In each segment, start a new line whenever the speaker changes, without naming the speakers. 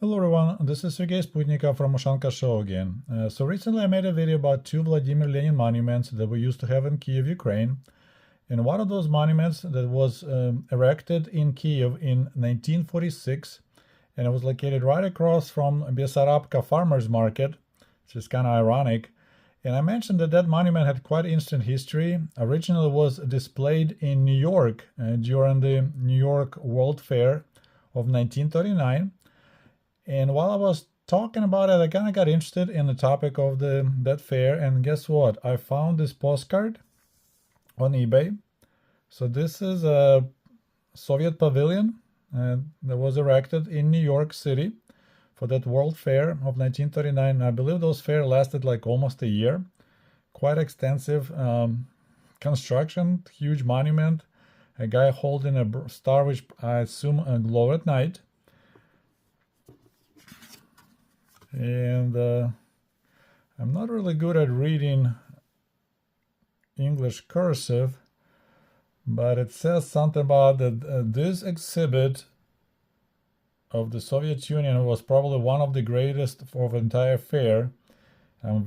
Hello everyone, this is Sergey Sputnikov from Ushanka Show again. So recently I made a video about two Vladimir Lenin monuments that we used to have in Kiev, Ukraine. And one of those monuments that was erected in Kiev in 1946, and it was located right across from Bessarabka Farmers Market, which is kind of ironic. And I mentioned that that monument had quite interesting history. Originally was displayed in New York during the New York World Fair of 1939. And while I was talking about it, I kind of got interested in the topic of that fair. And guess what? I found this postcard on eBay. So this is a Soviet pavilion that was erected in New York City for that World Fair of 1939. I believe those fairs lasted like almost a year. Quite extensive construction, huge monument. A guy holding a star, which I assume glow at night. And I'm not really good at reading English cursive, but it says something about that this exhibit of the Soviet Union was probably one of the greatest for the entire fair. I'm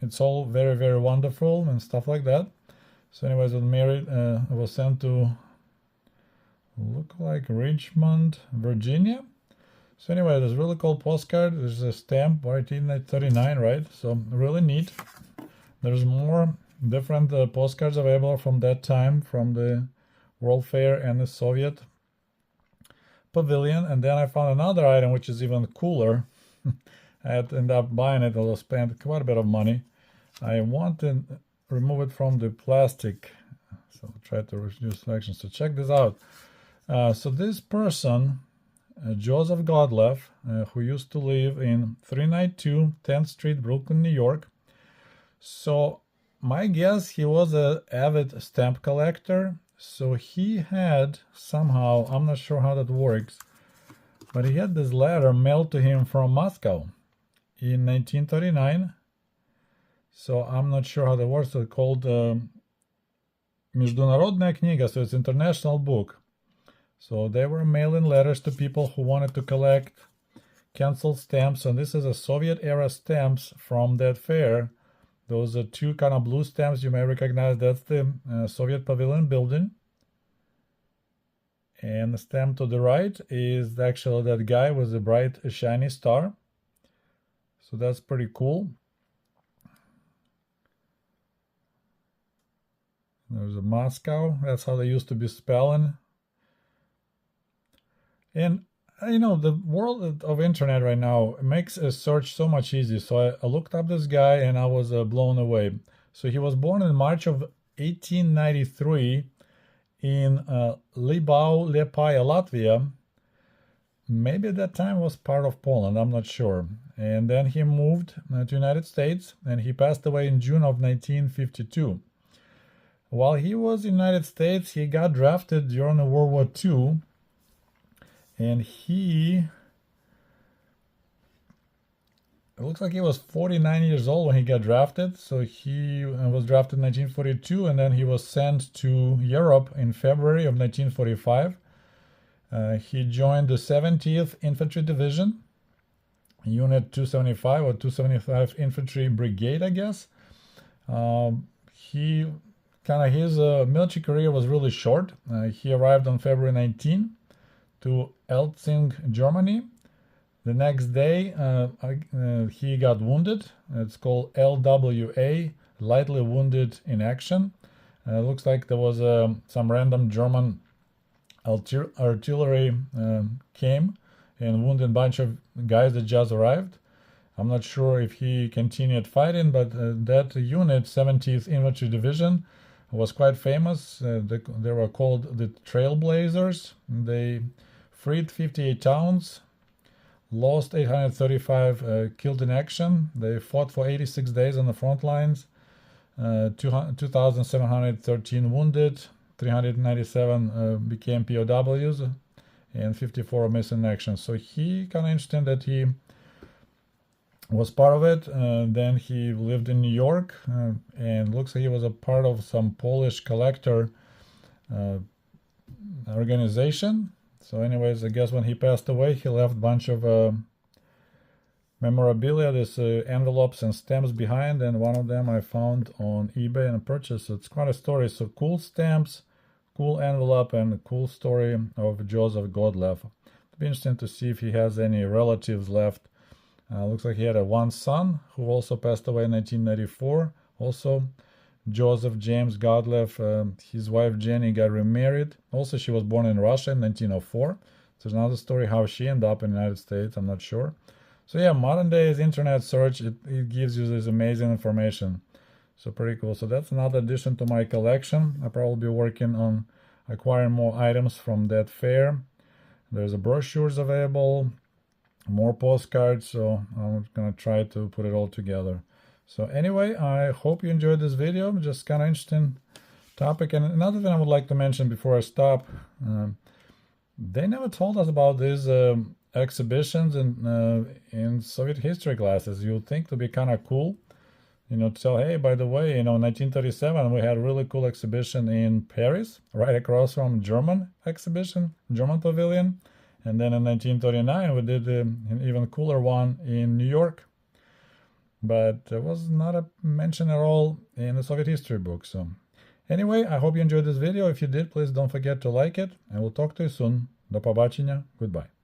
it's all very wonderful and stuff like that. So anyways, it was sent to look like Richmond, Virginia. So anyway, this really cool postcard. There's a stamp, 1939, right? So really neat. There's more different postcards available from that time, from the World Fair and the Soviet Pavilion. And then I found another item which is even cooler. I had to end up buying it, although I spent quite a bit of money. I want to remove it from the plastic, so I'll try to reduce sections. So check this out. So this person, Joseph Godl, who used to live in 392 10th Street, Brooklyn, New York. So my guess, he was an avid stamp collector. So he had somehow, I'm not sure how that works, but he had this letter mailed to him from Moscow in 1939. So I'm not sure how that works. It's called Международная книга, so it's international book. So they were mailing letters to people who wanted to collect canceled stamps. And this is a Soviet era stamps from that fair. Those are two kind of blue stamps you may recognize. That's the Soviet Pavilion building. And the stamp to the right is actually that guy with a bright shiny star. So that's pretty cool. There's a Moscow. That's how they used to be spelling. And you know, the world of internet right now makes a search so much easier. So I looked up this guy and I was blown away. So he was born in March of 1893 in Libau, Liepaja, Latvia. Maybe at that time was part of Poland, I'm not sure. And then he moved to United States, and he passed away in June of 1952. While he was in the United States, he got drafted during World War II. And it looks like he was 49 years old when he got drafted. So he was drafted in 1942, and then he was sent to Europe in February of 1945. He joined the 70th Infantry Division, Unit 275 or 275 Infantry Brigade, I guess. His military career was really short. He arrived on February 19 to Eltzing, Germany. The next day, he got wounded. It's called LWA, lightly wounded in action. Looks like there was some random German artillery came and wounded a bunch of guys that just arrived. I'm not sure if he continued fighting, but that unit, 70th Infantry Division, was quite famous. They were called the Trailblazers. They freed 58 towns, lost 835 killed in action. They fought for 86 days on the front lines, 2,713 wounded, 397 became POWs, and 54 missing in action. So he kind of interesting that he was part of it. Then he lived in New York, and looks like he was a part of some Polish collector organization. So anyways, I guess when he passed away, he left a bunch of memorabilia, this envelopes and stamps behind, and one of them I found on eBay and purchased. So it's quite a story. So cool stamps, cool envelope, and a cool story of Joseph Godl. It'll be interesting to see if he has any relatives left. Looks like he had one son who also passed away in 1994. Also, Joseph James Godl. His wife Jenny got remarried. Also, she was born in Russia in 1904. So there's another story how she ended up in the United States. I'm not sure. So yeah, modern days internet search, it gives you this amazing information. So pretty cool. So that's another addition to my collection. I'll probably be working on acquiring more items from that fair. There's a brochures available, more postcards, so I'm gonna try to put it all together. So anyway, I hope you enjoyed this video. Just kind of interesting topic. And another thing I would like to mention before I stop, they never told us about these exhibitions in Soviet history classes. You'd think to be kind of cool, to tell, hey, by the way, 1937 we had a really cool exhibition in Paris, right across from German exhibition, German Pavilion. And then in 1939 we did an even cooler one in New York. But there was not a mention at all in the Soviet history book. So anyway, I hope you enjoyed this video. If you did, please don't forget to like it, and we'll talk to you soon. До побачення. Goodbye.